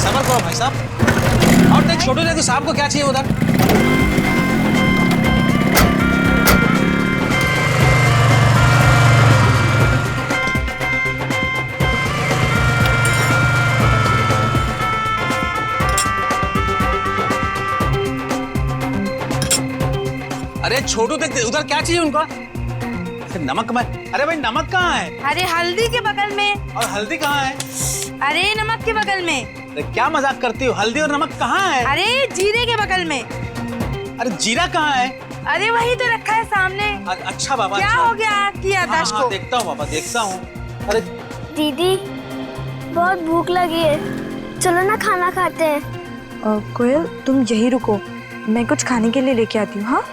सबर करो भाई साहब। और देख छोटू देखो साहब को क्या चाहिए उधर। अरे छोटू देख उधर क्या चाहिए उनको। नमक में। अरे भाई नमक कहाँ है? अरे हल्दी के बगल में। और हल्दी कहाँ है? अरे नमक के बगल में। अरे क्या मजाक करती हो, हल्दी और नमक कहाँ है? अरे जीरे के बगल में। अरे जीरा कहाँ है? अरे वही तो रखा है सामने। अच्छा बाबा क्या अच्छा। हो गया आपकी याददाश्त को? देखता हूँ बाबा देखता हूँ। अरे दीदी बहुत भूख लगी है, चलो ना खाना खाते हैं। कोयल तुम यही रुको, मैं कुछ खाने के लिए लेके आती हूँ। हाँ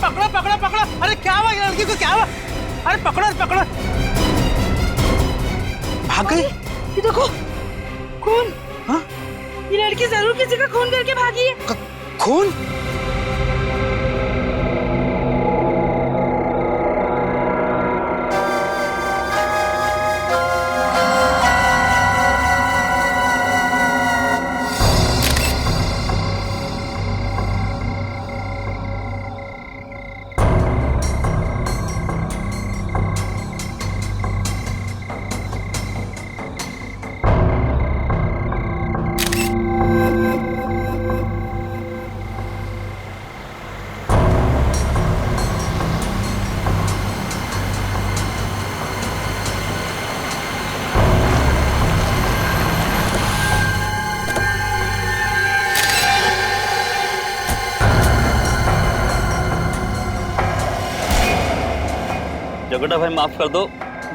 पकड़ो पकड़ो पकड़ो। अरे क्या हुआ लड़की को, क्या हुआ? अरे पकड़ो पकड़ो। भाग गई। ये देखो खून। हाँ? ये लड़की जरूर किसी का खून करके भागी है। खून? जगड़ा भाई माफ कर दो,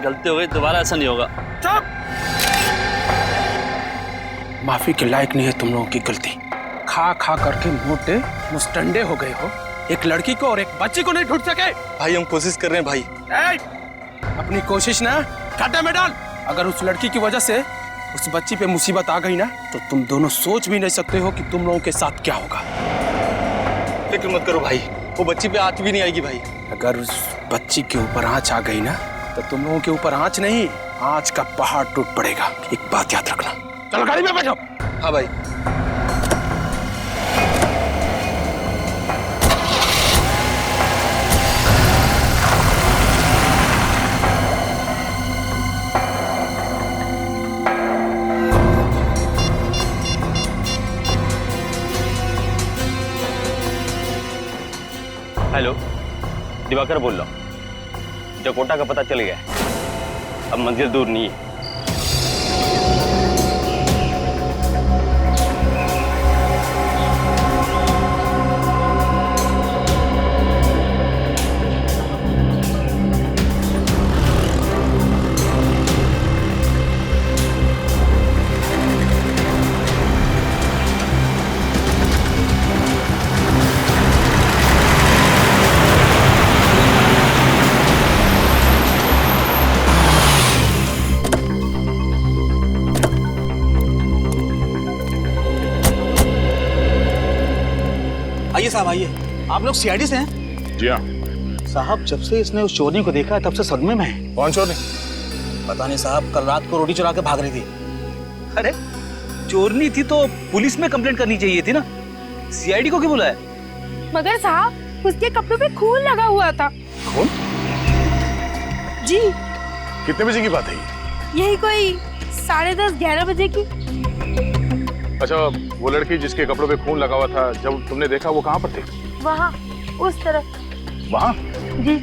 गलती हो गई, दोबारा ऐसा नहीं होगा। चुप! माफी के लायक नहीं है तुम लोगों की गलती। खा खा करके मोटे मुस्टंडे हो गए हो। एक लड़की को और एक बच्ची को नहीं ढूंढ सके। भाई हम कोशिश कर रहे हैं भाई। अपनी कोशिश ना कांटे में डाल। अगर उस लड़की की वजह से उस बच्ची पे मुसीबत आ गई ना, तो तुम दोनों सोच भी नहीं सकते हो कि तुम लोगों के साथ क्या होगा। फिक्र मत करो भाई, वो बच्ची पे आंच भी नहीं आएगी भाई। अगर उस बच्ची के ऊपर आंच आ गई ना, तो तुम लोगों के ऊपर आंच नहीं, आंच का पहाड़ टूट पड़ेगा। एक बात याद रखना। चलो गाड़ी में बैठो। हाँ भाई। हेलो, दिवाकर बोल रहा हूँ। जकोटा का पता चल गया है, अब मंजिल दूर नहीं है। आइए साहब आइए। आप लोग सीआईडी से हैं? जी हाँ। साहब जब से इसने उस चोरनी को देखा है तब से सदमे में है। कौन चोरनी? पता नहीं साहब, कल रात को रोटी चुरा के भाग रही थी। अरे चोरनी थी तो पुलिस में कंप्लेंट करनी चाहिए थी ना, सीआईडी को क्यों बुलाया? मगर साहब उसके कपड़ों पे खून लगा हुआ था। खून? जी। कितने बजे की बात है ये? यही कोई 10:30-11 बजे की। अच्छा, वो लड़की जिसके कपड़ों पे खून लगा हुआ था, जब तुमने देखा वो कहाँ पर थी? वहाँ उस तरफ। वहाँ? जी।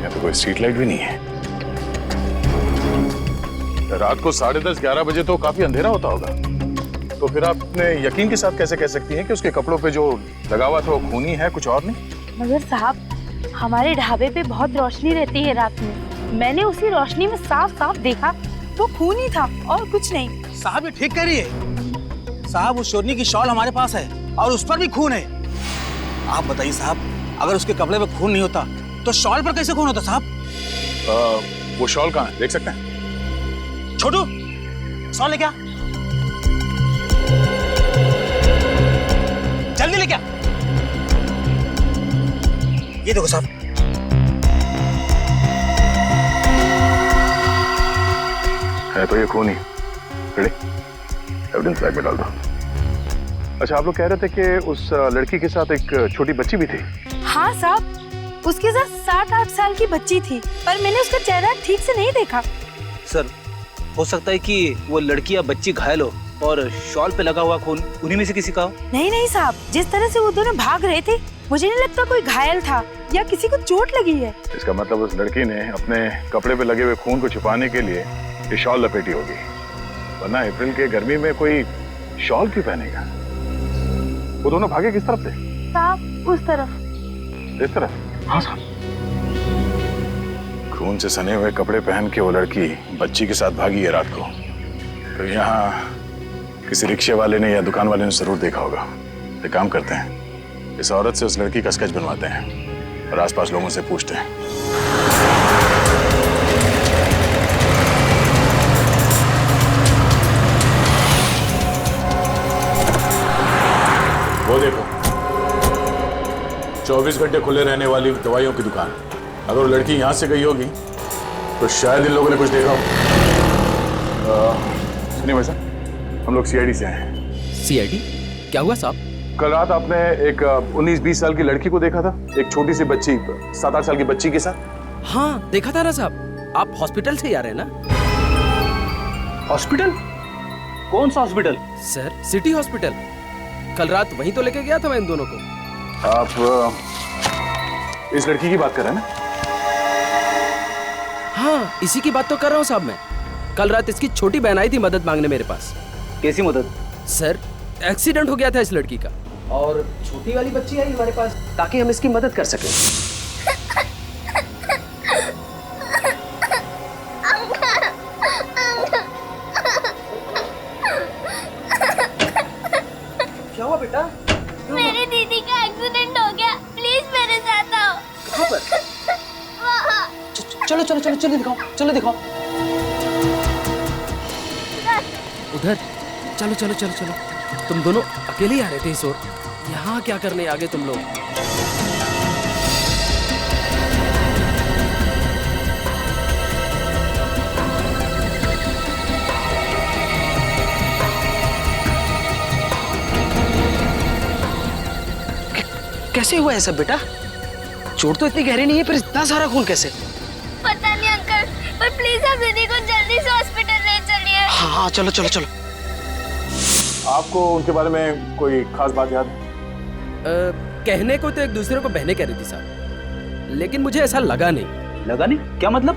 यहाँ तो कोई स्ट्रीट लाइट भी नहीं है। रात को 10:30-11 बजे तो काफी अंधेरा होता होगा। तो फिर आप अपने यकीन के साथ कैसे कह सकती हैं कि उसके कपड़ों पे जो लगा हुआ था वो खूनी है, कुछ और नहीं? मगर साहब हमारे ढाबे पे बहुत रोशनी रहती है रात में, मैंने उसी रोशनी में साफ साफ देखा वो खून ही था और कुछ नहीं। साहब ये ठीक कह रही है साहब, उस चोरनी की शॉल हमारे पास है और उस पर भी खून है। आप बताइए साहब, अगर उसके कपड़े पे खून नहीं होता तो शॉल पर कैसे खून होता साहब? वो शॉल कहाँ है, देख सकते हैं? छोटू शॉल लेके आ, जल्दी लेके आ। ये देखो साहब, है तो ये खून ही। रेडी, एविडेंस बैग में डाल दो। अच्छा, आप लोग कह रहे थे कि उस लड़की के साथ एक छोटी बच्ची भी थी? हाँ साहब, उसके साथ 7-8 साल की बच्ची थी, पर मैंने उसका चेहरा ठीक से नहीं देखा। सर, हो सकता है कि वो लड़की या बच्ची घायल हो और शॉल पे लगा हुआ खून उन्हीं में से किसी का हो। नहीं नहीं साहब, जिस तरह से वो दोनों भाग रहे थे, मुझे नहीं लगता कोई घायल था या किसी को चोट लगी है। इसका मतलब उस लड़की ने अपने कपड़े पे लगे हुए खून को छुपाने के लिए ये शॉल लपेटी होगी, वरना अप्रैल के गर्मी में कोई शॉल क्यों पहनेगा? वो दोनों भागे किस तरफ थे? साहब उस तरफ। इस तरफ? हाँ साहब। खून से सने हुए कपड़े पहन के वो लड़की बच्ची के साथ भागी है रात को, तो यहाँ किसी रिक्शे वाले ने या दुकान वाले ने जरूर देखा होगा। एक काम करते हैं, इस औरत से उस लड़की का स्केच बनवाते हैं और आसपास लोगों से पूछते हैं। वो देखो, 24 घंटे खुले रहने वाली दवाइयों की दुकान। अगर वो लड़की यहाँ से गई होगी तो शायद इन लोगों ने कुछ देखा हो। सुनिए भाई साहब, हम लोग सीआईडी से आए हैं। सीआईडी? क्या हुआ साहब? कल रात आपने एक 19-20 साल की लड़की को देखा था, एक छोटी सी बच्ची 7-8 साल की बच्ची के साथ। हाँ देखा था ना साहब। आप हॉस्पिटल से ही आ रहे हैं ना? हॉस्पिटल? कौन सा हॉस्पिटल? Sir, city hospital. कल रात वहीं तो लेके गया था मैं इन दोनों को। आप इस लड़की की बात कर रहे हैं ना? हाँ, इसी की बात तो कर रहा हूँ साहब मैं। कल रात इसकी छोटी बहन आई थी मदद मांगने मेरे पास। कैसी मदद? सर, एक्सीडेंट हो गया था इस लड़की का और छोटी वाली बच्ची आई हमारे पास ताकि हम इसकी मदद कर सकें। क्या हुआ बेटा? मेरी दीदी का एक्सीडेंट हो गया, प्लीज मेरे साथ आओ। कहाँ पर? वहाँ। चलो चलो चलो चलो दिखाओ, चलो दिखाओ। उधर? चलो चलो चलो चलो। तुम दोनों अकेले ही आ रहे थे इस ओर? यहाँ क्या करने आ गए तुम लोग? कैसे हुआ है सब बेटा? चोट तो इतनी गहरी नहीं है, पर इतना सारा खून कैसे? पता नहीं अंकल, पर प्लीज आप दीदी को जल्दी से हॉस्पिटल ले चलिए। हाँ हाँ, चलो चलो चलो। आपको उनके बारे में कोई खास बात याद है? कहने को तो एक दूसरे को बहने कह रही थी साहब, लेकिन मुझे ऐसा लगा नहीं। लगा नहीं? क्या मतलब?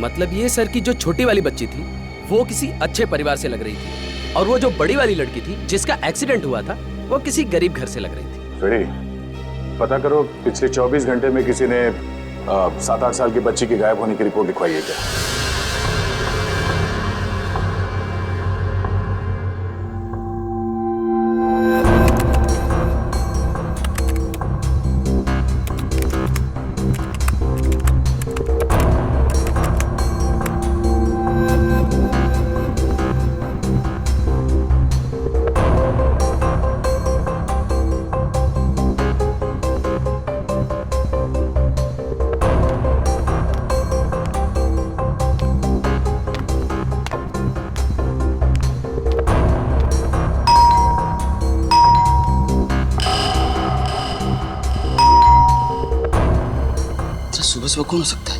मतलब ये सर की जो छोटी वाली बच्ची थी वो किसी अच्छे परिवार से लग रही थी, और वो जो बड़ी वाली लड़की थी जिसका एक्सीडेंट हुआ था वो किसी गरीब घर से लग रही थी। फ्रेडी, पता करो पिछले 24 घंटे में किसी ने 7-8 साल की बच्ची के गायब होने की रिपोर्ट लिखवाई है क्या? सुबह सुबह कौन हो सकता है?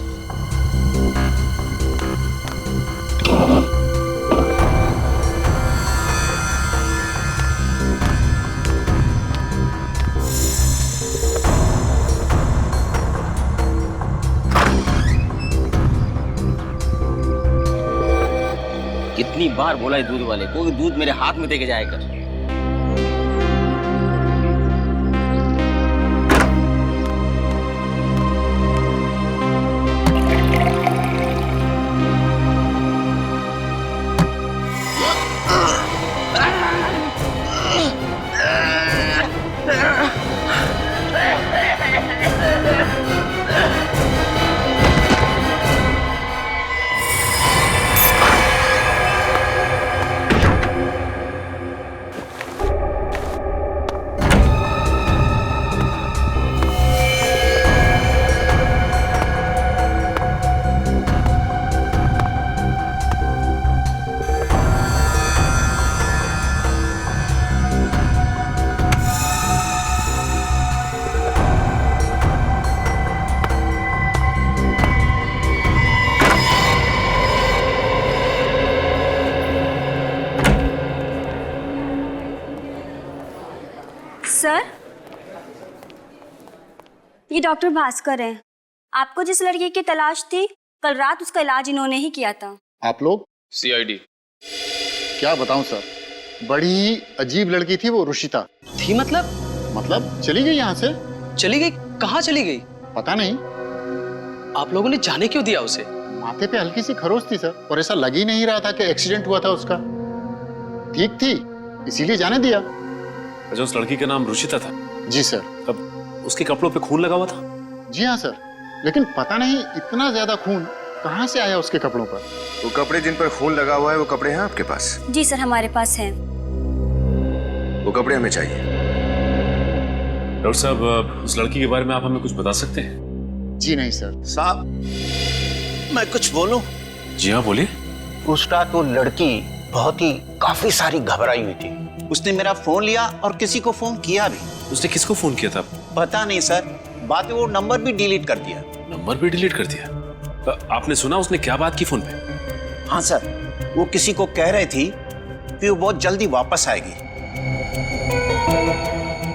कितनी बार बोला है दूध वाले को कि दूध मेरे हाथ में देके जाया कर। सर, ये डॉक्टर भास्कर हैं। आपको जिस लड़की की तलाश थी, कल रात उसका इलाज इन्होंने ही किया था। आप लोग? सीआईडी। क्या बताऊं सर, बड़ी ही अजीब लड़की थी वो रुशिता। थी मतलब चली गई यहाँ से। चली गई? कहाँ चली गई? पता नहीं। आप लोगों ने जाने क्यों दिया उसे? माथे पे हल्की सी खरोच थी सर, और ऐसा लग ही नहीं रहा था कि एक्सीडेंट हुआ था उसका। ठीक थी, इसीलिए जाने दिया। अच्छा, उस लड़की का नाम रुचिता था? जी सर। अब उसके कपड़ों पे खून लगा हुआ था? जी हाँ सर, लेकिन पता नहीं इतना ज्यादा खून कहाँ से आया उसके कपड़ों पर। वो कपड़े जिन पर खून लगा हुआ है, वो कपड़े हैं आपके पास? जी सर, हमारे पास हैं। वो कपड़े हमें चाहिए। डॉक्टर साहब, उस लड़की के बारे में आप हमें कुछ बता सकते हैं? जी नहीं सर। साहब, मैं कुछ बोलूं? जी हाँ, बोलिए। उसका तो लड़की बहुत ही काफी सारी घबराई हुई थी। उसने मेरा फोन लिया और किसी को फोन किया भी। उसने किसको फोन किया था? पता नहीं सर, बाद में वो नंबर भी डिलीट कर दिया। नंबर भी डिलीट कर दिया? आपने सुना उसने क्या बात की फोन पे? हाँ सर, वो किसी को कह रही थी कि वो बहुत जल्दी वापस आएगी।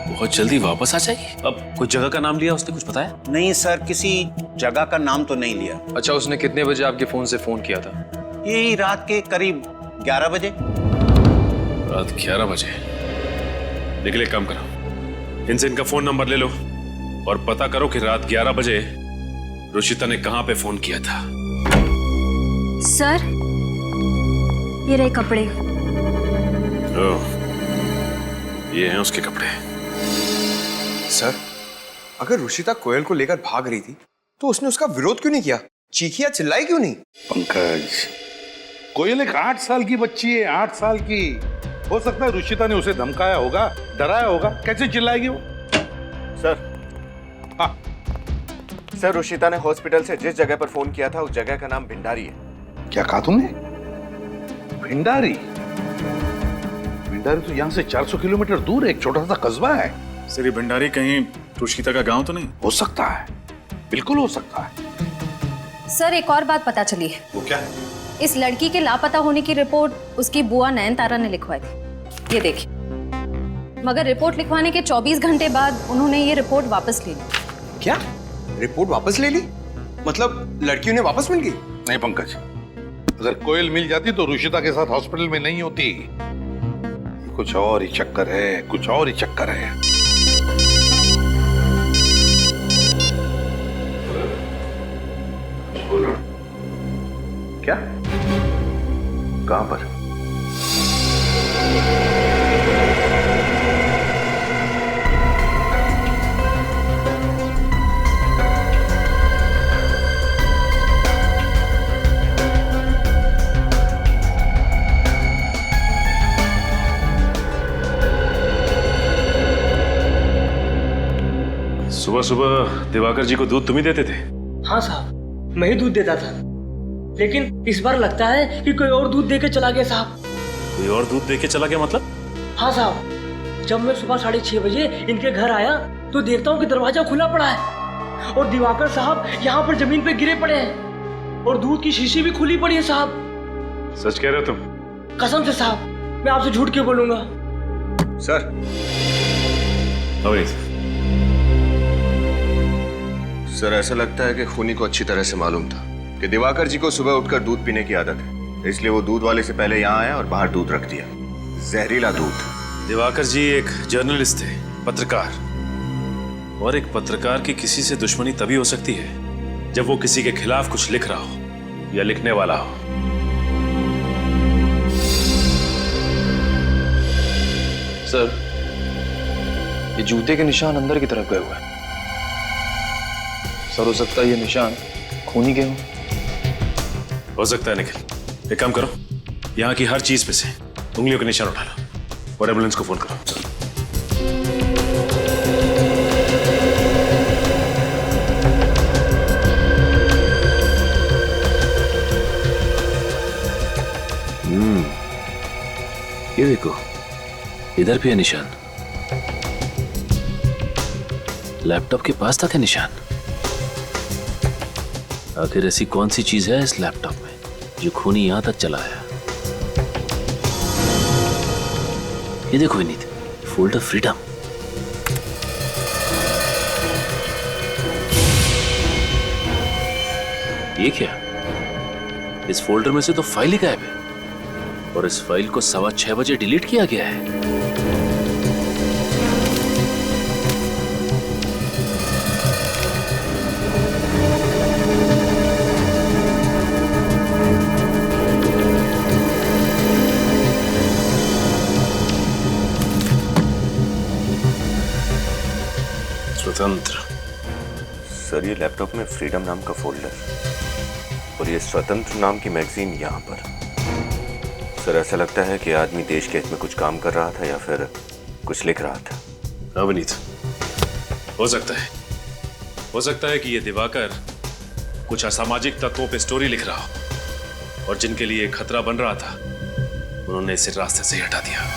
बहुत जल्दी वापस आ जाएगी? अब कोई जगह का नाम लिया उसने, कुछ बताया? नहीं सर, किसी जगह का नाम तो नहीं लिया। अच्छा, उसने कितने बजे आपके फोन से फोन किया था? यही रात के करीब 11 बजे। रात 11 बजे? निकले, काम करो, इनसे इनका फोन नंबर ले लो और पता करो कि रात 11 बजे रुचिता ने कहां पे फोन किया था। सर, ये रहे कपड़े। ओह, ये हैं उसके कपड़े। सर, अगर रुचिता कोयल को लेकर भाग रही थी तो उसने उसका विरोध क्यों नहीं किया? चीखिया चिल्लाई क्यों नहीं? पंकज, कोयल एक 8 साल की बच्ची है, 8 साल की। हो सकता है रुचिता ने उसे धमकाया होगा, डराया होगा, कैसे चिल्लाएगी वो? सर, हाँ सर, रुचिता ने हॉस्पिटल से जिस जगह पर फोन किया था, उस जगह का नाम भिंडारी है। क्या कहा तुमने? भिंडारी? भिंडारी तो यहाँ से 400 किलोमीटर दूर एक छोटा सा कस्बा है। सर, ये भंडारी कहीं रुचिता का गांव तो नहीं? हो सकता है, बिल्कुल हो सकता है। सर, एक और बात पता चली है। वो क्या? इस लड़की के लापता होने की रिपोर्ट उसकी बुआ नयनतारा ने लिखवाई थी। ये देखिए, मगर रिपोर्ट लिखवाने के 24 घंटे बाद उन्होंने ये रिपोर्ट वापस ले ली। क्या? रिपोर्ट वापस ले ली? मतलब लड़की उन्हें वापस मिल गई? नहीं पंकज, अगर कोयल मिल जाती तो रुचिता के साथ हॉस्पिटल में नहीं होती। कुछ और ही चक्कर है, कुछ और ही चक्कर है। क्या? कहां पर? सुबह सुबह दिवाकर जी को दूध तुम ही देते थे? हाँ साहब, मैं ही दूध देता था, लेकिन इस बार लगता है कि कोई और दूध देके चला गया साहब। कोई और दूध देके चला गया मतलब? हाँ साहब, जब मैं सुबह 6:30 बजे इनके घर आया तो देखता हूँ कि दरवाजा खुला पड़ा है और दिवाकर साहब यहाँ पर जमीन पे गिरे पड़े हैं और दूध की शीशी भी खुली पड़ी है साहब। सच कह रहे हो तुम? कसम से साहब, मैं आपसे झूठ क्यों बोलूंगा। सर, अवनीत, सर ऐसा लगता है कि खूनी को अच्छी तरह से मालूम था कि दिवाकर जी को सुबह उठकर दूध पीने की आदत है, इसलिए वो दूध वाले से पहले यहाँ आया और बाहर दूध रख दिया। जहरीला दूध। दिवाकर जी एक जर्नलिस्ट थे, पत्रकार, और एक पत्रकार की किसी से दुश्मनी तभी हो सकती है जब वो किसी के खिलाफ कुछ लिख रहा हो या लिखने वाला हो। सर, ये जूते के निशान अंदर की तरफ गए हुए हैं। सर, हो सकता है ये निशान खूनी के हों। हो सकता है निखिल, एक काम करो, यहाँ की हर चीज पे से उंगलियों के निशान उठा लो और एम्बुलेंस को फोन करो। ये देखो, इधर भी है निशान। लैपटॉप के पास था निशान। आखिर ऐसी कौन सी चीज है इस लैपटॉप में जो खूनी यहां तक चला आया? ये देखो विनीत, फोल्डर फ्रीडम। ये क्या? इस फोल्डर में से तो फाइल ही गायब है और इस फाइल को 6:15 बजे डिलीट किया गया है। स्वतंत्र। सर ये लैपटॉप में फ्रीडम नाम का फोल्डर और ये स्वतंत्र नाम की मैगजीन यहाँ पर। सर ऐसा लगता है कि आदमी देश के हित में कुछ काम कर रहा था या फिर कुछ लिख रहा था। अवनीत, हो सकता है कि ये दिवाकर कुछ असामाजिक तत्वों पे स्टोरी लिख रहा हो और जिनके लिए खतरा बन रहा था उन्होंने इसे रास्ते से ही हटा दिया।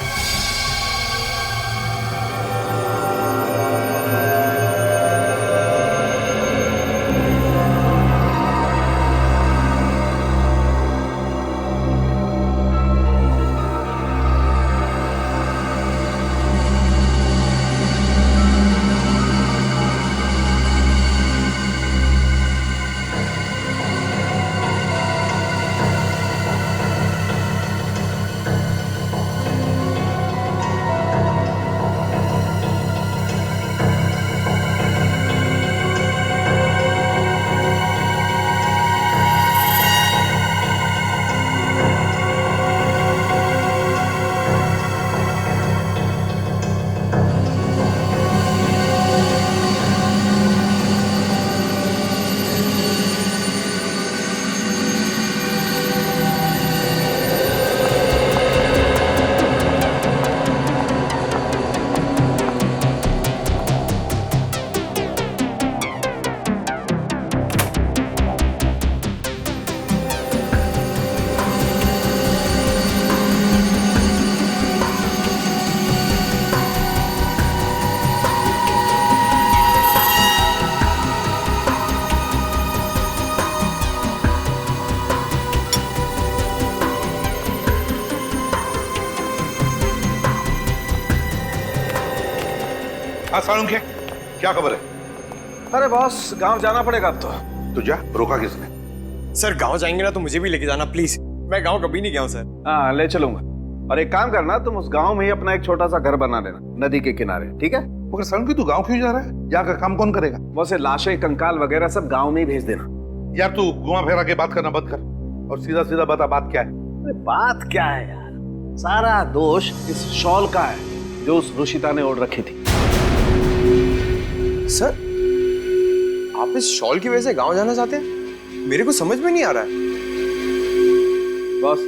हाँ सालुंखे, क्या खबर है? अरे बॉस, गांव जाना पड़ेगा अब तो। तो जा, रोका किसने? सर गांव जाएंगे ना तो मुझे भी लेके जाना प्लीज। मैं गांव कभी नहीं गया हूँ सर। हाँ ले चलूंगा। और एक काम करना, तुम उस गांव में ही अपना एक छोटा सा घर बना लेना नदी के किनारे, ठीक है? मगर सालुंखे तू गांव क्यों जा रहा है? जाकर काम कौन करेगा? वैसे लाशें, कंकाल वगैरह सब गांव में ही भेज देना। यार तू घुमा फेरा के बात करना बंद कर और सीधा सीधा बता बात क्या है। अरे बात क्या है यार, सारा दोष इस शॉल का है जो उस रुशिता ने ओढ़ रखी थी। सर आप इस शॉल की वजह से गांव जाना चाहते हैं? मेरे को समझ में नहीं आ रहा है। बॉस,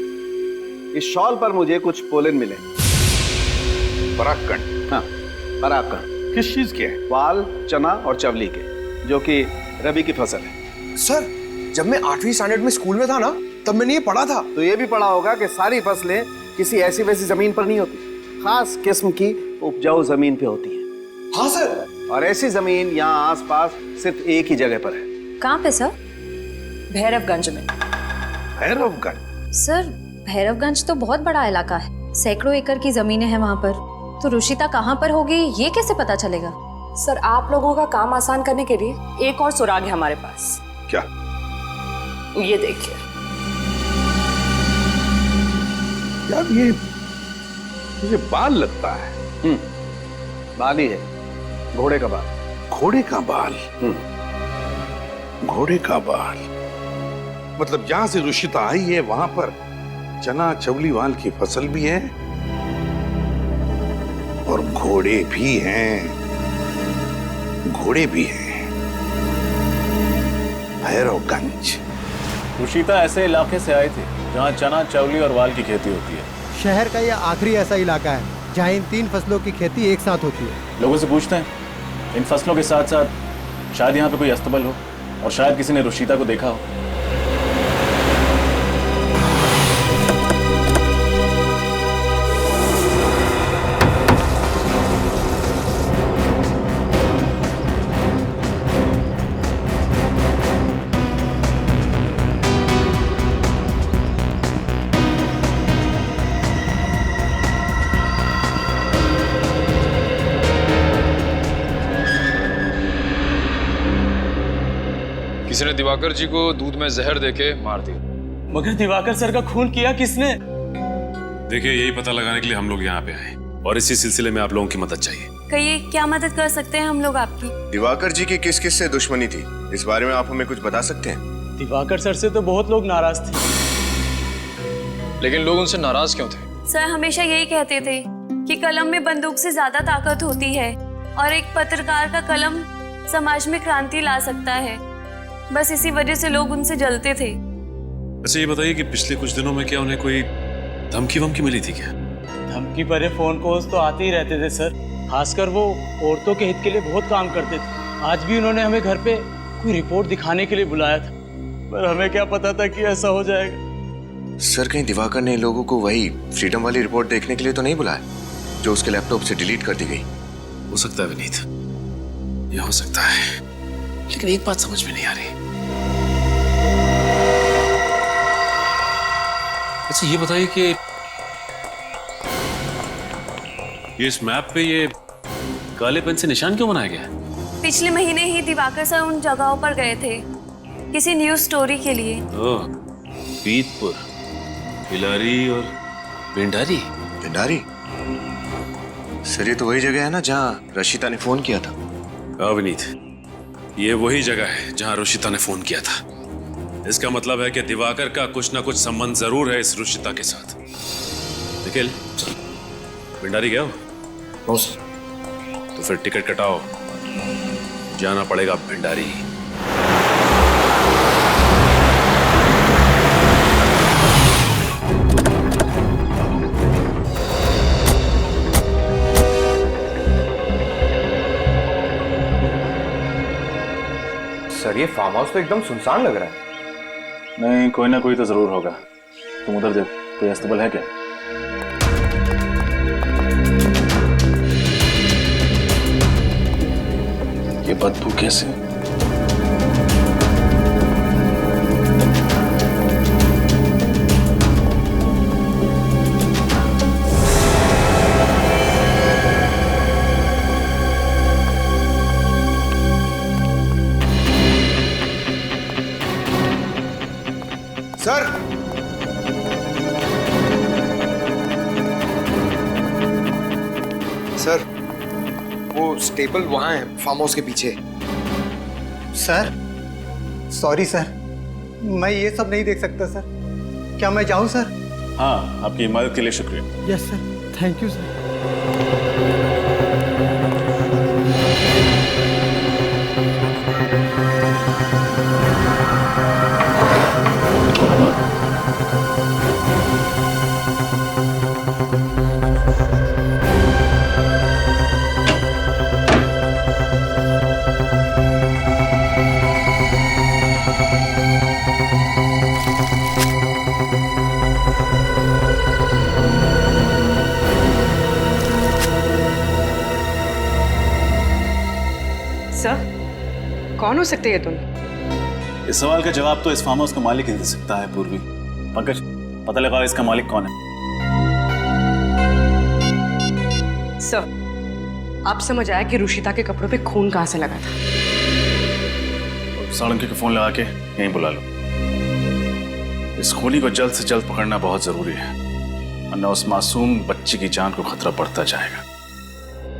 इस शॉल पर मुझे कुछ पोलन मिले। परागकण? हाँ परागकण। किस चीज के? वाल, चना और चवली के, जो कि रबी की फसल है। सर जब मैं 8वीं स्टैंडर्ड में स्कूल में था ना, तब मैंने ये पढ़ा था। तो ये भी पढ़ा होगा कि सारी फसलें किसी ऐसी वैसी जमीन पर नहीं होती, खास किस्म की उपजाऊ जमीन पे होती है। हाँ सर। और ऐसी जमीन यहाँ आसपास सिर्फ एक ही जगह पर है। कहाँ पे सर? भैरवगंज में। भैरवगंज? सर भैरवगंज तो बहुत बड़ा इलाका है, सैकड़ों एकड़ की जमीनें हैं वहाँ पर। तो रुशिता कहाँ पर होगी ये कैसे पता चलेगा? सर आप लोगों का काम आसान करने के लिए एक और सुराग है हमारे पास। क्या? ये देखिए। यार ये मुझे बाल लगता है। बाल ही है, घोड़े का बाल। घोड़े का बाल? घोड़े का बाल मतलब जहां से रुशिता आई है वहां पर चना चवली वाल की फसल भी है और घोड़े भी हैं। घोड़े भी हैं। भैरवगंज। रुशिता ऐसे इलाके से आई थी जहाँ चना चवली और वाल की खेती होती है। शहर का यह आखिरी ऐसा इलाका है जहाँ इन 3 फसलों की खेती एक साथ होती है। लोगों से पूछते हैं, इन फसलों के साथ साथ शायद यहाँ पे कोई अस्तबल हो और शायद किसी ने रुशिता को देखा हो। किसी ने दिवाकर जी को दूध में जहर देके मार दिया। मगर दिवाकर सर का खून किया किसने? देखिए, यही पता लगाने के लिए हम लोग यहाँ पे आए और इसी सिलसिले में आप लोगों की मदद चाहिए। कहिए, क्या मदद कर सकते हैं हम लोग आपकी? दिवाकर जी की किस किस से दुश्मनी थी, इस बारे में आप हमें कुछ बता सकते हैं? दिवाकर सर से तो बहुत लोग नाराज थे। लेकिन लोग उनसे नाराज क्यों थे? सर हमेशा यही कहते थे कि कलम में बंदूक से ज्यादा ताकत होती है और एक पत्रकार का कलम समाज में क्रांति ला सकता है। बस इसी वजह से लोग उनसे जलते थे। अच्छा, ये बताइए कि पिछले कुछ दिनों में क्या उन्हें कोई धमकी वमकी मिली थी क्या? धमकी भरे फोन कॉल्स तो आते ही रहते थे सर। खासकर वो औरतों के हित के लिए बहुत काम करते थे। आज भी उन्होंने हमें घर पे कोई रिपोर्ट दिखाने के लिए बुलाया था, पर हमें क्या पता था कि ऐसा हो जाएगा। सर, कहीं दिवाकर ने लोगों को वही फ्रीडम वाली रिपोर्ट देखने के लिए तो नहीं बुलाया जो उसके लैपटॉप से डिलीट कर दी गई? हो सकता है विनीत, ये हो सकता है, लेकिन एक बात समझ में नहीं आ रही। अच्छा, ये बताइए कि ये इस मैप पे ये काले पेन से निशान क्यों बनाया गया है? पिछले महीने ही दिवाकर सर उन जगहों पर गए थे किसी न्यूज स्टोरी के लिए। ओह, बीतपुर, हिलारी और पिंडारी। पिंडारी? सर, ये तो वही जगह है ना जहाँ रशिता ने फोन किया था। विनीत, ये वही जगह है जहाँ रुशिता ने फोन किया था। इसका मतलब है कि दिवाकर का कुछ ना कुछ संबंध जरूर है इस रुशिता के साथ। निखिल, पिंडारी गया हो? तो फिर टिकट कटाओ, जाना पड़ेगा पिंडारी। सर, ये फार्म हाउस तो एकदम सुनसान लग रहा है। नहीं, कोई ना कोई तो जरूर होगा। तुम उधर देख, कोई अस्तबल है क्या? ये बदबू कैसे? सर, सर, वो स्टेबल वहां है, फार्म हाउस के पीछे। सर, सॉरी सर, मैं ये सब नहीं देख सकता सर। क्या मैं जाऊं सर? हाँ, आपकी मदद के लिए शुक्रिया। Yes sir, thank you sir. Sir, कौन हो सकते हैं तुम? इस सवाल का जवाब तो इस फार्म हाउस का मालिक ही दे सकता है। पूर्वी, पंकज, पता लगाओ इसका मालिक कौन है। सर, आप समझ आया कि रुशिता के कपड़ों पे खून कहाँ से लगा था? साळुंके को फोन लगा के यहीं बुला लो। इस खूनी को जल्द से जल्द पकड़ना बहुत जरूरी है, वरना उस मासूम बच्ची की जान को खतरा पड़ता जाएगा।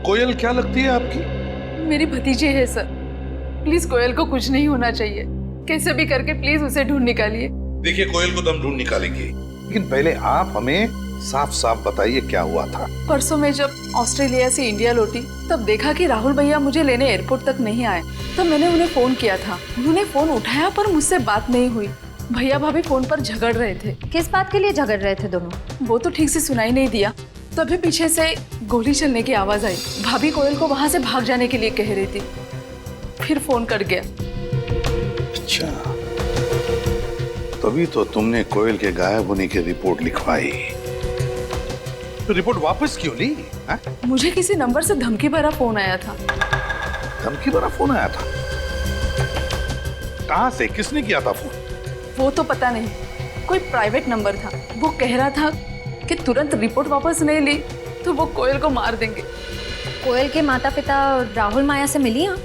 कोयल क्या लगती है आपकी? मेरी भतीजी है सर। प्लीज कोयल को कुछ नहीं होना चाहिए। कैसे भी करके प्लीज उसे ढूंढ निकालिए। देखिए, कोयल को तो हम ढूंढ निकालेंगे, लेकिन पहले आप हमें साफ साफ बताइए क्या हुआ था। परसों मैं जब ऑस्ट्रेलिया से इंडिया लौटी तब देखा कि राहुल भैया मुझे लेने एयरपोर्ट तक नहीं आए। तब मैंने उन्हें फोन किया था। उन्होंने फोन उठाया पर मुझसे बात नहीं हुई। भैया भाभी फोन पर झगड़ रहे थे। किस बात के लिए झगड़ रहे थे दोनों? वो तो ठीक से सुनाई नहीं दिया। तभी पीछे से गोली चलने की आवाज आई। भाभी कोयल को वहां से भाग जाने के लिए कह रही थी। फिर फोन कट गया। अच्छा, तभी तो तुमने कोयल के गायब होने की रिपोर्ट लिखवाई। तो रिपोर्ट वापस क्यों ली? मुझे किसी नंबर से धमकी भरा फोन आया था। धमकी भरा फोन आया था? कहां से, किसने किया था फोन? वो तो पता नहीं, कोई प्राइवेट नंबर था। वो कह रहा था कि तुरंत रिपोर्ट वापस नहीं ली तो वो कोयल को मार देंगे। कोयल के माता पिता राहुल माया से मिली? हाँ,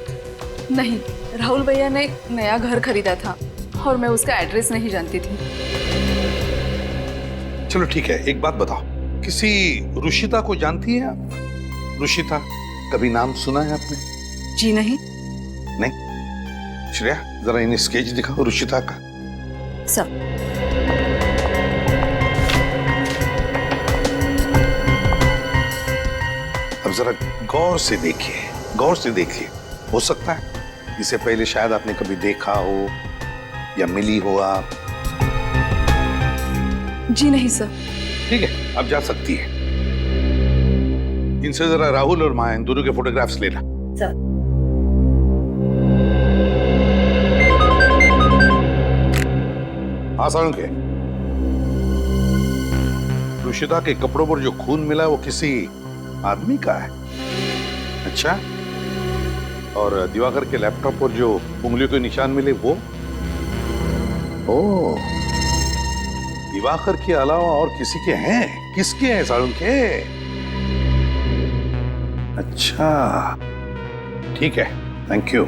नहीं, राहुल भैया ने एक नया घर खरीदा था और मैं उसका एड्रेस नहीं जानती थी। चलो ठीक है, एक बात बताओ, किसी रुशिता को जानती हैं आप? रुशिता, कभी नाम सुना है आपने? जी नहीं। नहीं? श्रेया, जरा इन्हें स्केच दिखाओ रुशिता का। सब अब जरा गौर से देखिए, गौर से देखिए। हो सकता है इससे पहले शायद आपने कभी देखा हो या मिली हो आप। जी नहीं सर। ठीक है, अब जा सकती है। इनसे जरा राहुल और माया, इन दोनों के फोटोग्राफ्स लेना। हाँ सारुण के, रुशिता के कपड़ों पर जो खून मिला वो किसी आदमी का है। अच्छा, और दिवाकर के लैपटॉप पर जो उंगलियों के निशान मिले वो? ओह, दिवाकर के अलावा और किसी के हैं? किसके हैं सारुण के? अच्छा, ठीक है, थैंक यू।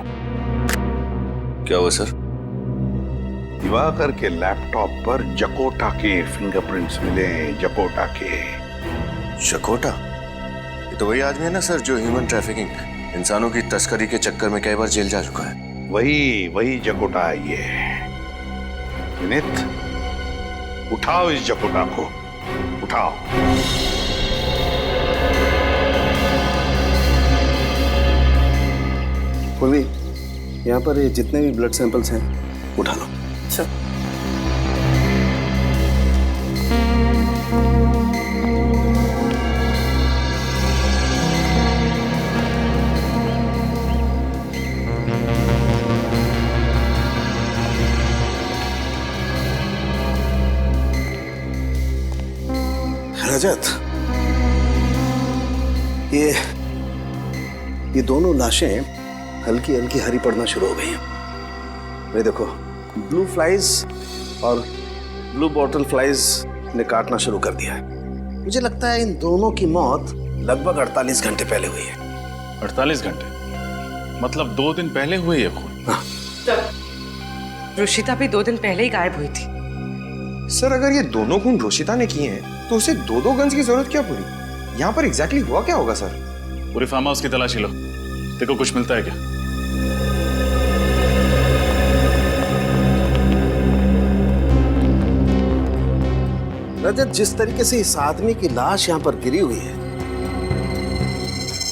क्या हुआ सर? दिवाकर के लैपटॉप पर जकोटा के फिंगरप्रिंट्स मिले, जकोटा के। जकोटा? ये तो वही आदमी है ना सर जो ह्यूमन ट्रैफिकिंग, इंसानों की तस्करी के चक्कर में कई बार जेल जा चुका है। वही जकोटा है ये। विनीत, उठाओ इस जकोटा को, उठाओ। पूर्वी, यहाँ पर ये जितने भी ब्लड सैंपल्स हैं उठा लो। अच्छा। रजत, ये दोनों लाशें हल्की हल्की हरी पड़ना शुरू हो गई हैं। ये देखो, ब्लू फ्लाइज और ब्लू बॉटल फ्लाइज ने काटना शुरू कर दिया है। मुझे लगता है इन दोनों की मौत लगभग 48 घंटे पहले हुई है। 48 घंटे? मतलब 2 दिन पहले हुए ये खून? हाँ। रुशिता भी 2 दिन पहले ही गायब हुई थी। सर, अगर ये दोनों खून रुशिता ने किए हैं तो उसे 2 गन्स की जरूरत क्या पड़ी? यहाँ पर एग्जैक्टली हुआ क्या होगा सर? पूरे फार्म हाउस की तलाशी लो, देखो कुछ मिलता है क्या। रजत, जिस तरीके से इस आदमी की लाश यहाँ पर गिरी हुई है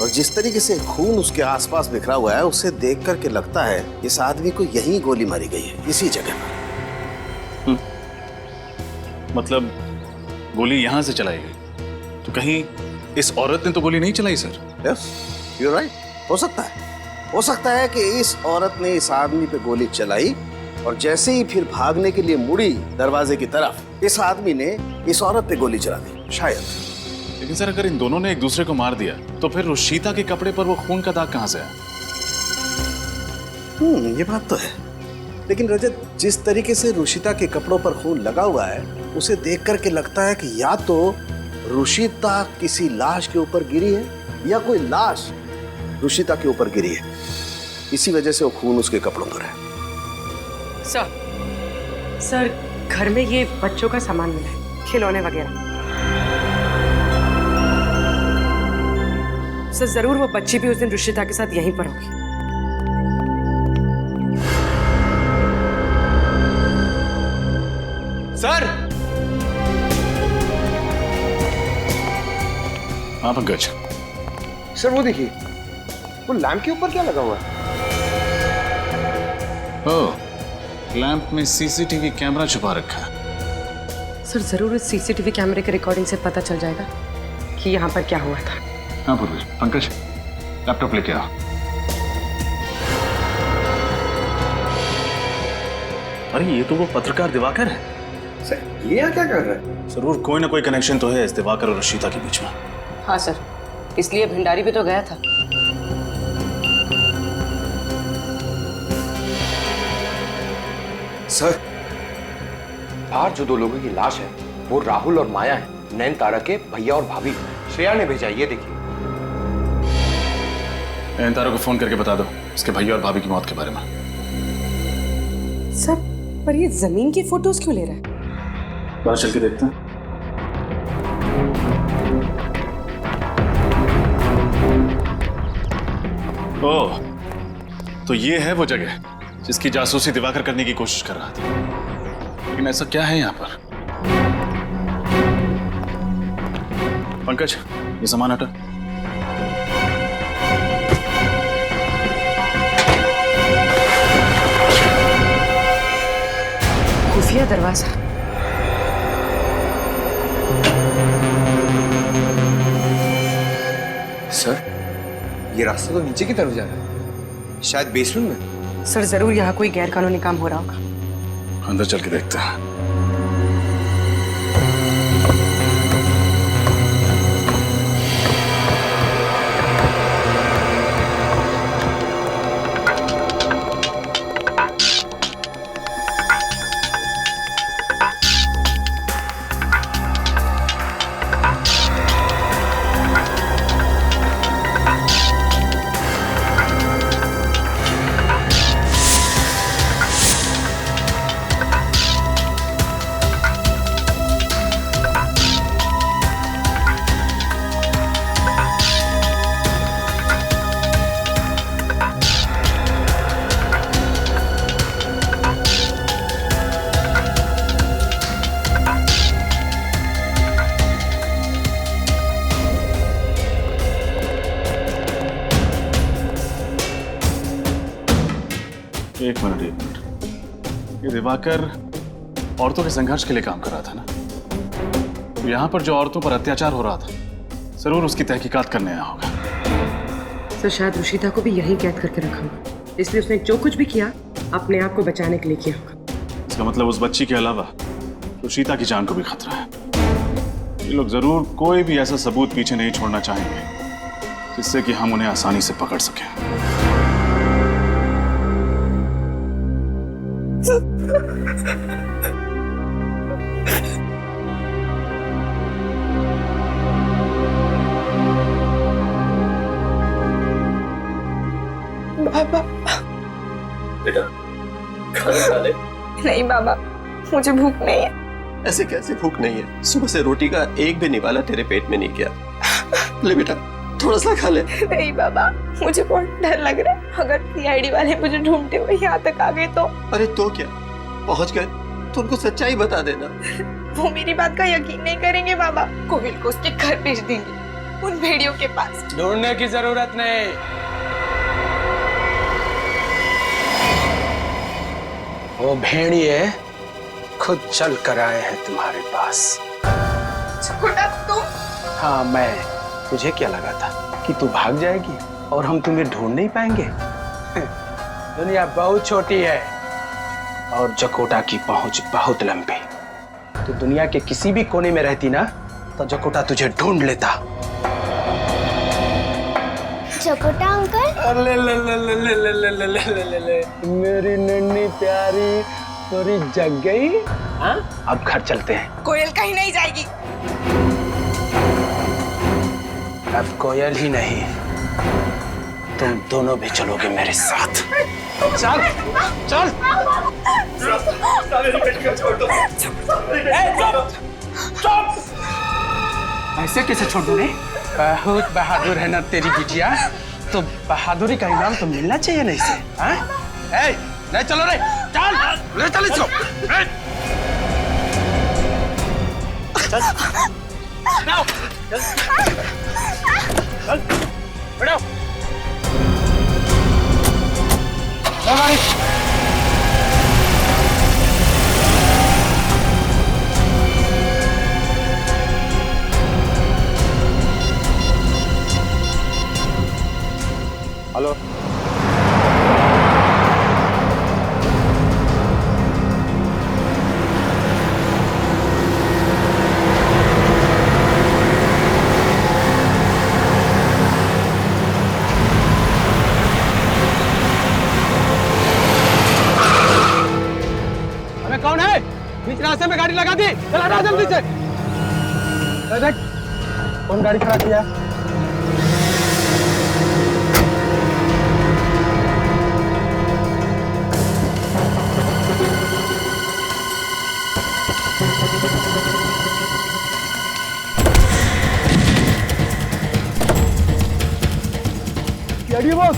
और जिस तरीके से खून उसके आसपास बिखरा हुआ है, उसे देख करके लगता है इस आदमी को यहीं गोली मारी गई है, इसी जगह पर। मतलब गोली यहां से चलाई गई, तो कहीं इस औरत ने तो गोली नहीं चलाई सर? Yes, you right. हो सकता है कि इस औरत ने इस आदमी पे गोली चलाई और जैसे ही फिर भागने के लिए मुड़ी दरवाजे की तरफ, इस आदमी ने इस औरत पे गोली चला दी, शायद। लेकिन सर, अगर इन दोनों ने एक दूसरे को मार दिया तो फिर रुशिता के कपड़े पर वो खून का दाग कहां से आया? ये बात तो है, लेकिन रजत, जिस तरीके से रुशिता के कपड़ों पर खून लगा हुआ है, उसे देख करके लगता है कि या तो रुशिता किसी लाश के ऊपर गिरी है या कोई लाश रुशिता के ऊपर गिरी है, इसी वजह से वो खून उसके कपड़ों पर है। सर, घर में ये बच्चों का सामान मिला है, खिलौने वगैरह। सर, जरूर वो बच्ची भी उस दिन रुशिता के साथ यहीं पर होगी। सर! हाँ पंकज। सर, वो देखिए, वो लैंप के ऊपर क्या लगा हुआ है? ओह, लैंप में सीसीटीवी कैमरा छुपा रखा है। सर, जरूर इस सीसीटीवी कैमरे के रिकॉर्डिंग से पता चल जाएगा कि यहाँ पर क्या हुआ था। हाँ पूर्वी, पंकज लैपटॉप लेके आओ। अरे ये तो वो पत्रकार दिवाकर है। सर, ये यहाँ क्या कर रहा है? जरूर कोई ना कोई कनेक्शन तो है इस दिवाकर और रुशिता के बीच में। हाँ सर, इसलिए भंडारी भी तो गया था। सर, बाहर जो 2 लोगों की लाश है वो राहुल और माया है, नैन तारा के भैया और भाभी। श्रेया ने भेजा, ये देखिए। नयनतारा को फोन करके बता दो उसके भैया और भाभी की मौत के बारे में। सर, पर ये जमीन की फोटोज क्यों ले रहा है? बाहर चल के देखते हैं। ओह, तो ये है वो जगह जिसकी जासूसी दिवाकर करने की कोशिश कर रहा था। लेकिन ऐसा क्या है यहाँ पर? पंकज, ये सामान हटा। खुफिया दरवाजा। सर, ये रास्ता तो नीचे की तरफ जा रहा है, शायद बेसमेंट में। सर, जरूर यहाँ कोई गैर कानूनी काम हो रहा होगा। अंदर चल के देखते हैं। एक मिनट। ये दिवाकर औरतों के संघर्ष के लिए काम कर रहा था ना? तो यहाँ पर जो औरतों पर अत्याचार हो रहा था, जरूर उसकी तहकीकात करने आया होगा। सर, शायद रुशिता को भी यहीं कैद करके रखा होगा, इसलिए उसने जो कुछ भी किया अपने आप को बचाने के लिए किया होगा। इसका मतलब उस बच्ची के अलावा रुशिता की जान को भी खतरा है। ये लोग जरूर कोई भी ऐसा सबूत पीछे नहीं छोड़ना चाहेंगे जिससे कि हम उन्हें आसानी से पकड़ सकें। बाबा, बेटा खाना खा ले। नहीं बाबा, मुझे भूख नहीं है। ऐसे कैसे भूख नहीं है? सुबह से रोटी का एक भी निवाला तेरे पेट में नहीं गया। ले बेटा, थोड़ा सा खा ले। नहीं बाबा, मुझे बहुत डर लग रहा है। अगर सीआईडी वाले मुझे ढूंढते हुए यहाँ तक आ गए तो? अरे तो क्या, पहुंच गए तो उनको सच्चाई बता देना। वो मेरी बात का यकीन नहीं करेंगे बाबा। कोविल को उसके घर भेज देंगे, उन भेड़ियों के पास। ढूंढने की जरूरत नहीं। वो भेड़िए खुद चल कर आए हैं तुम्हारे पास। छोटा तुम? हाँ मैं। तुझे क्या लगा था कि तू भाग जाएगी और हम तुम्हें ढूंढ नहीं पाएंगे? दुनिया बहुत छोटी है और जकोटा की पहुंच बहुत लंबी। तो दुनिया के किसी भी कोने में रहती ना तो जकोटा तुझे ढूंढ लेता। जकोटा अंकल? ले ले ले ले ले ले ले ले ले ले ले ले। मेरी नन्ही प्यारी पूरी जग गई। हाँ, अब घर चलते हैं। कोयल कहीं नहीं जाएगी। अब कोयल ही नहीं, तुम दोनों भी चलोगे मेरे साथ। चल चल। ऐसे कैसे छोड़ दूंगे? बहुत बहादुर है ना तेरी बिटिया, तो बहादुरी का इनाम तो मिलना चाहिए ना इसे। हाँ? नहीं चलो रे, चल ले चल इसको। चल चल बैठो। हेलो, कौन है? बीच रास्ते में गाड़ी लगा दी, चला रहा जल्दी से। देख कौन गाड़ी खड़ा किया। CID boss.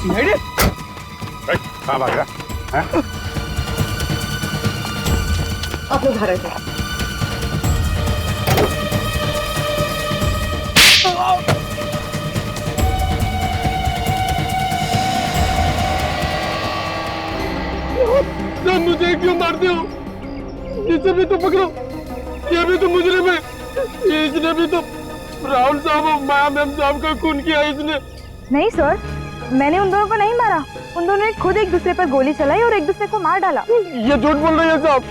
सीआईडी? कहाँ भाग रहा? हैं? आप लोग घर थे। मुझे क्यों मारते हो? इसे भी तो पकड़ो, ये भी तो मुजरिम है। इसने भी तो राहुल साहब और माया मैम साहब का खून किया इसने। नहीं सर, मैंने उन दोनों को नहीं मारा। उन दोनों ने खुद एक दूसरे पर गोली चलाई और एक दूसरे को मार डाला। ये झूठ बोल रही है साहब।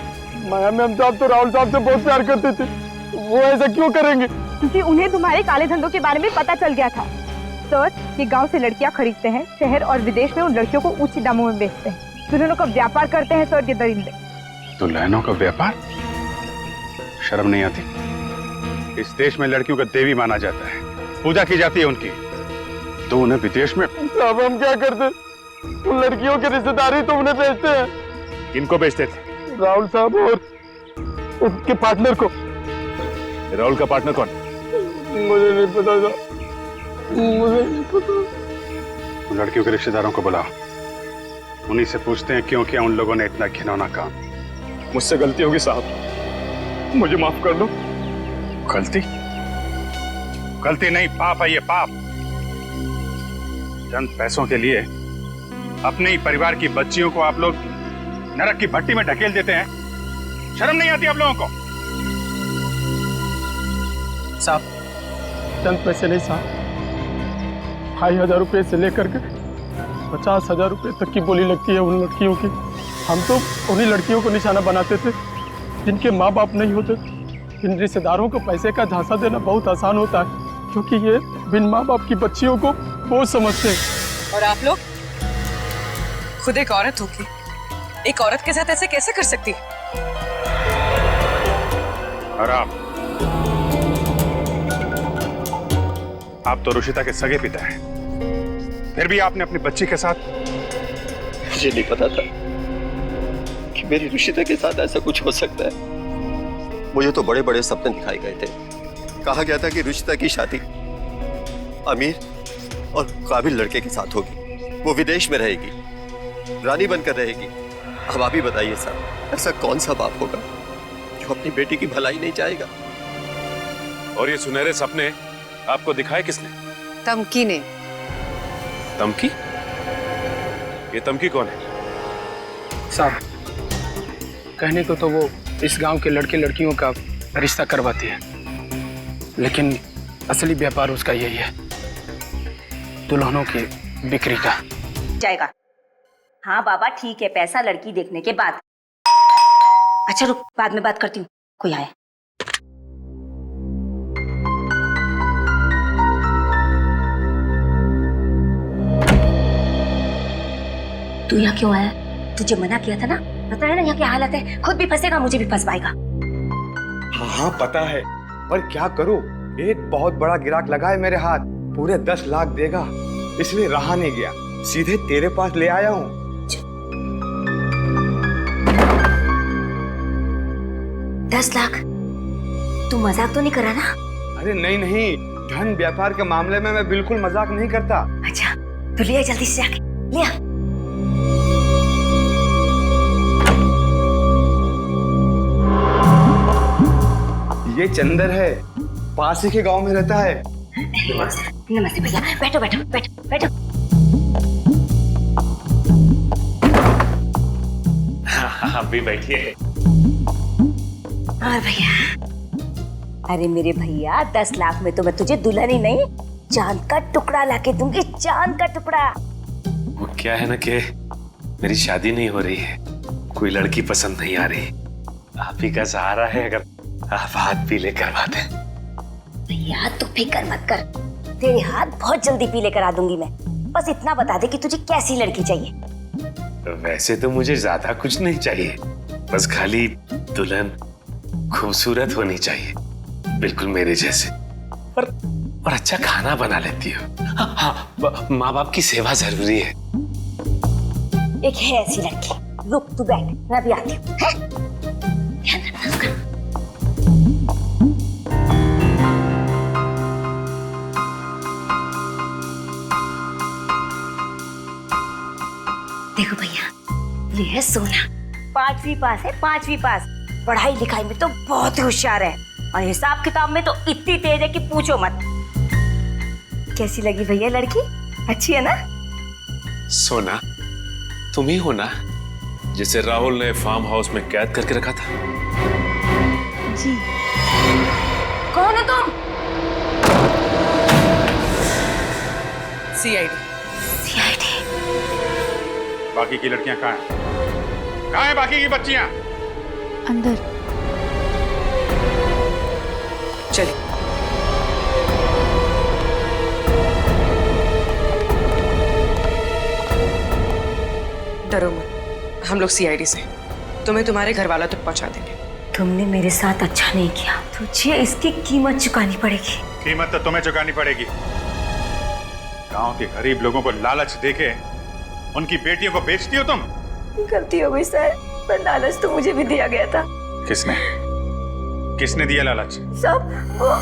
माया मैम साहब तो राहुल साहब से बहुत प्यार करते थे, वो ऐसा क्यों करेंगे? क्योंकि उन्हें तुम्हारे काले धंधों के बारे में पता चल गया था। सर, ये गांव से लड़कियां खरीदते हैं, शहर और विदेश में उन लड़कियों को उच्च दामों में बेचते हैं। दुल्हनों का व्यापार करते हैं सर ये दरिंदे। दुल्हनों का व्यापार? शर्म नहीं आती? इस देश में लड़कियों का देवी माना जाता है, पूजा की जाती है उनकी, तो उन्हें विदेश में? अब हम क्या करते? उन लड़कियों के रिश्तेदारी तो उन्हें बेचते हैं। किनको बेचते थे? राहुल साहब और उनके पार्टनर को। राहुल का पार्टनर कौन? मुझे नहीं पता था, मुझे नहीं पता। उन लड़कियों के रिश्तेदारों को बुलाओ, उन्हीं से पूछते हैं क्यों किया उन लोगों ने इतना घिनौना काम। मुझसे गलती होगी साहब, मुझे माफ कर दो। गलती? गलती नहीं, पाप है ये, पाप। चंद पैसों के लिए अपने ही परिवार की बच्चियों को आप लोग नरक की भट्टी में ढकेल देते हैं। शर्म नहीं आती आप लोगों को? साहब, चंद पैसे नहीं साहब, 2,500 रुपए से लेकर के 50,000 रुपए तक की बोली लगती है उन लड़कियों की। हम तो उन्हीं लड़कियों को निशाना बनाते थे जिनके माँ बाप नहीं होते। इन रिश्तेदारों को पैसे का झांसा देना बहुत आसान होता है, क्योंकि ये बिन माँ बाप की बच्चियों को बोझ समझते हैं। और आप लोग खुद एक औरत होगी, एक औरत के साथ ऐसे कैसे कर सकती? और आप तो रुशिता के सगे पिता हैं, फिर भी आपने अपनी बच्ची के साथ? मुझे नहीं पता था कि मेरी रुशिता के साथ ऐसा कुछ हो सकता है। मुझे तो बड़े बड़े सपने दिखाए गए थे। कहा गया था कि रुशिता की शादी अमीर और काबिल लड़के के साथ होगी, वो विदेश में रहेगी, रानी बनकर रहेगी। अब आप ही बताइए साहब, ऐसा कौन सा बाप होगा जो अपनी बेटी की भलाई नहीं चाहेगा? और ये सुनहरे सपने आपको दिखाए किसने? तमकी ने। तमकी? ये तमकी कौन है? साहब, कहने को तो वो इस गांव के लड़के लड़कियों का रिश्ता करवाती है, लेकिन असली व्यापार उसका यही है, दुल्हनों की बिक्री का। जाएगा। हाँ बाबा ठीक है, पैसा लड़की देखने के बाद। अच्छा रुक, बाद में बात करती हूँ, कोई आया। तू यहाँ क्यों आया? तुझे मना किया था ना, पता है ना यहाँ क्या हालत है, खुद भी फंसेगा मुझे भी फंसवाएगा। हाँ पता है, पर क्या करूं, एक बहुत बड़ा गिराक लगा है मेरे हाथ, पूरे 10 लाख देगा, इसलिए रहा नहीं गया, सीधे तेरे पास ले आया हूँ। 10 लाख? तू मजाक तो नहीं करा ना? अरे नहीं नहीं, धन व्यापार के मामले में मैं बिल्कुल मजाक नहीं करता। अच्छा तो ले आ जल्दी से जाके, ले आ। ये चंदर है, पास ही के गांव में रहता है। नमस्ते भैया, बैठो बैठो बैठो बैठो। आप भी बैठिए। और भैया, अरे मेरे भैया 10 लाख में तो मैं तुझे दुल्हन ही नहीं, चांद का टुकड़ा लाके दूंगी, चांद का टुकड़ा। वो क्या है ना कि मेरी शादी नहीं हो रही है, कोई लड़की पसंद नहीं आ रही, आप ही का सहारा है, अगर आप हाथ पीले करवा दें। भैया तू फिक्र मत कर, तेरे हाथ बहुत जल्दी पीले करा दूंगी मैं, बस इतना बता दे कि तुझे कैसी लड़की चाहिए। वैसे तो मुझे ज्यादा कुछ नहीं चाहिए, बस खाली दुल्हन खूबसूरत होनी चाहिए, बिल्कुल मेरे जैसे, और अच्छा खाना बना लेती हो। हाँ, माँ बाप की सेवा जरूरी है। एक है ऐसी लड़की, रुक तू बैठ, मैं भी आती हूँ। ध्यान रखना उसका। सोना 5वीं पास है, 5वीं पास। पढ़ाई लिखाई में तो बहुत होशियार है और हिसाब किताब में तो इतनी तेज है कि पूछो मत। कैसी लगी भैया लड़की? अच्छी है ना? सोना, तुम ही हो ना जिसे राहुल ने फार्म हाउस में कैद करके रखा था? जी। कौन हो तुम? सीआईडी। सीआईडी। बाकी की लड़कियां कहाँ हैं? कहाँ हैं बाकी की बच्चियां? अंदर। चलिए। डरो मत, हम लोग सीआईडी से तुम्हें तुम्हारे घर वालों तक पहुंचा देंगे। तुमने मेरे साथ अच्छा नहीं किया, तुझे इसकी कीमत चुकानी पड़ेगी। कीमत तो तुम्हें चुकानी पड़ेगी। गांव के गरीब लोगों को लालच देके उनकी बेटियों को बेचती हो तुम। गलती हो गई सर, पर लालच तो मुझे भी दिया गया था। किसने? किसने दिया लालच? सब वो।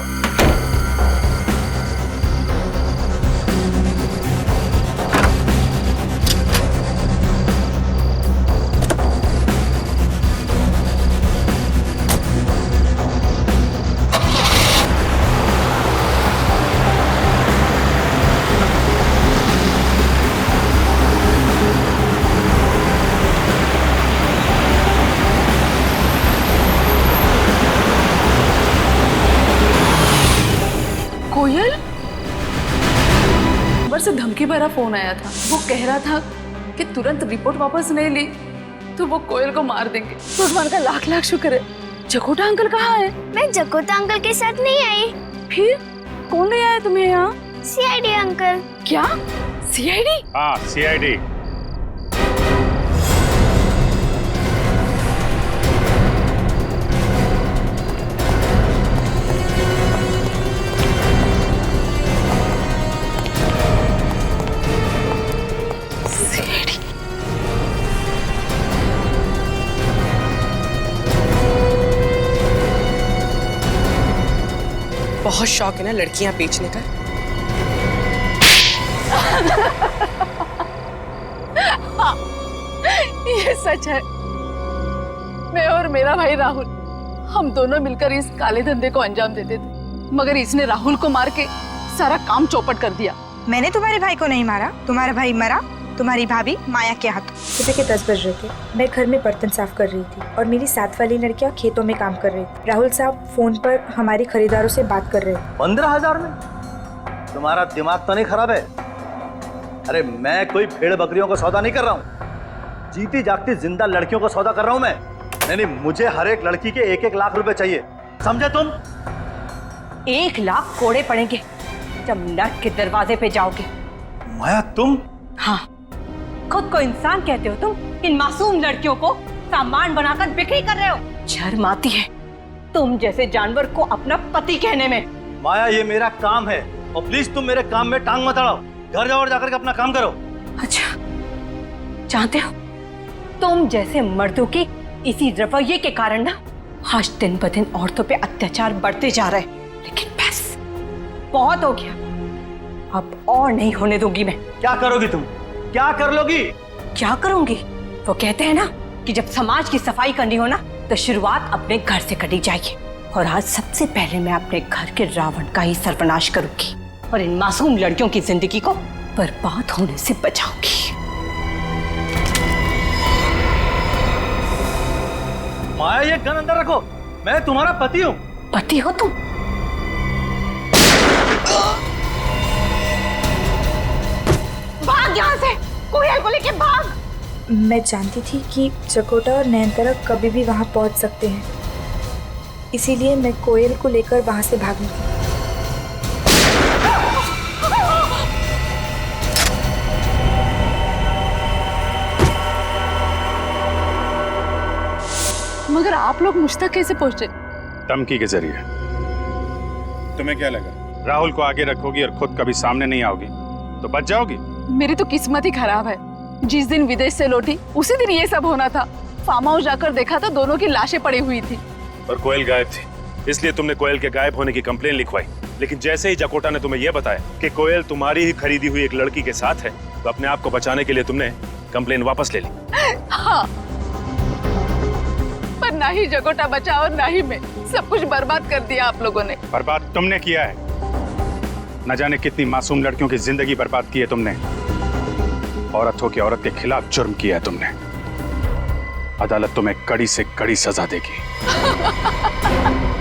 कोयल? नंबर से धमकी भरा फोन आया था। वो कह रहा था कि तुरंत रिपोर्ट वापस नहीं ली तो वो कोयल को मार देंगे। भगवान का लाख लाख शुक्र है। जकोटा अंकल कहाँ है? मैं जकोटा अंकल के साथ नहीं आई। फिर कौन ले आया तुम्हें यहाँ? CID uncle. क्या? सीआईडी? हाँ, सीआईडी। बहुत शौक है ना लड़कियां बेचने का? हाँ, ये सच है। मैं और मेरा भाई राहुल, हम दोनों मिलकर इस काले धंधे को अंजाम देते थे, मगर इसने राहुल को मार के सारा काम चौपट कर दिया। मैंने तुम्हारे भाई को नहीं मारा, तुम्हारा भाई मरा तुम्हारी भाभी माया के हाथों। सुबह के 10 बज रहे थे। मैं घर में बर्तन साफ कर रही थी और मेरी साथ वाली लड़कियां खेतों में काम कर रही थी। राहुल साहब फोन पर हमारी खरीदारों से बात कर रहे थे। 15,000 में? तुम्हारा दिमाग तो नहीं खराब है? अरे मैं कोई भेड़ बकरियों का सौदा नहीं कर रहा हूँ, जीती जागती जिंदा लड़कियों का सौदा कर रहा हूँ मैं। नहीं, मुझे हर एक लड़की के 1-1 लाख रुपए चाहिए, समझे तुम? 1 लाख कोड़े पड़ेंगे जब नर्क के दरवाजे पे जाओगे। माया तुम? हाँ, खुद को इंसान कहते हो तुम? इन मासूम लड़कियों को सामान बनाकर बिक्री कर रहे हो। शर्म आती है तुम जैसे जानवर को अपना पति कहने में। माया ये मेरा काम है और प्लीज तुम मेरे काम में टांग मत अड़ाओ। घर जाओ और जाकर के अपना काम करो। अच्छा, जानते हो तुम जैसे मर्दों के इसी रवैये के कारण ना आज दिन ब दिन औरतों पे अत्याचार बढ़ते जा रहे हैं। लेकिन बस बहुत हो गया, अब और नहीं होने दूंगी मैं। क्या करोगी तुम? क्या कर लोगी? क्या करूंगी? वो कहते हैं ना कि जब समाज की सफाई करनी हो ना तो शुरुआत अपने घर से करी जाएगी। और आज सबसे पहले मैं अपने घर के रावण का ही सर्वनाश करूंगी और इन मासूम लड़कियों की जिंदगी को बर्बाद होने से बचाऊंगी। माया ये गन अंदर रखो, मैं तुम्हारा पति हूँ। पति हो तुम? भाग यहाँ से, कोयल को लेके भाग। मैं जानती थी कि जकोटा और नयनतारा कभी भी वहां पहुंच सकते हैं, इसीलिए मैं कोयल को लेकर वहां से भागी थी। मगर आप लोग मुझ तक कैसे पहुंचे? धमकी के जरिए। तुम्हें क्या लगा राहुल को आगे रखोगी और खुद कभी सामने नहीं आओगी तो बच जाओगी? मेरी तो किस्मत ही खराब है। जिस दिन विदेश से लौटी उसी दिन ये सब होना था। फार्म हाउस जाकर देखा तो दोनों की लाशें पड़ी हुई थी और कोयल गायब थी, इसलिए तुमने कोयल के गायब होने की कंप्लेन लिखवाई। लेकिन जैसे ही जकोटा ने तुम्हें यह बताया कि कोयल तुम्हारी ही खरीदी हुई एक लड़की के साथ है तो अपने आप को बचाने के लिए तुमने कंप्लेन वापस ले ली। हाँ, ना ही जगोटा बचा और ना ही मैं। सब कुछ बर्बाद कर दिया आप लोगों ने। बर्बाद तुमने किया है। न जाने कितनी मासूम लड़कियों की जिंदगी बर्बाद की है तुमने। औरत हो के औरत के खिलाफ जुर्म किया है तुमने। अदालत तुम्हें कड़ी से कड़ी सजा देगी।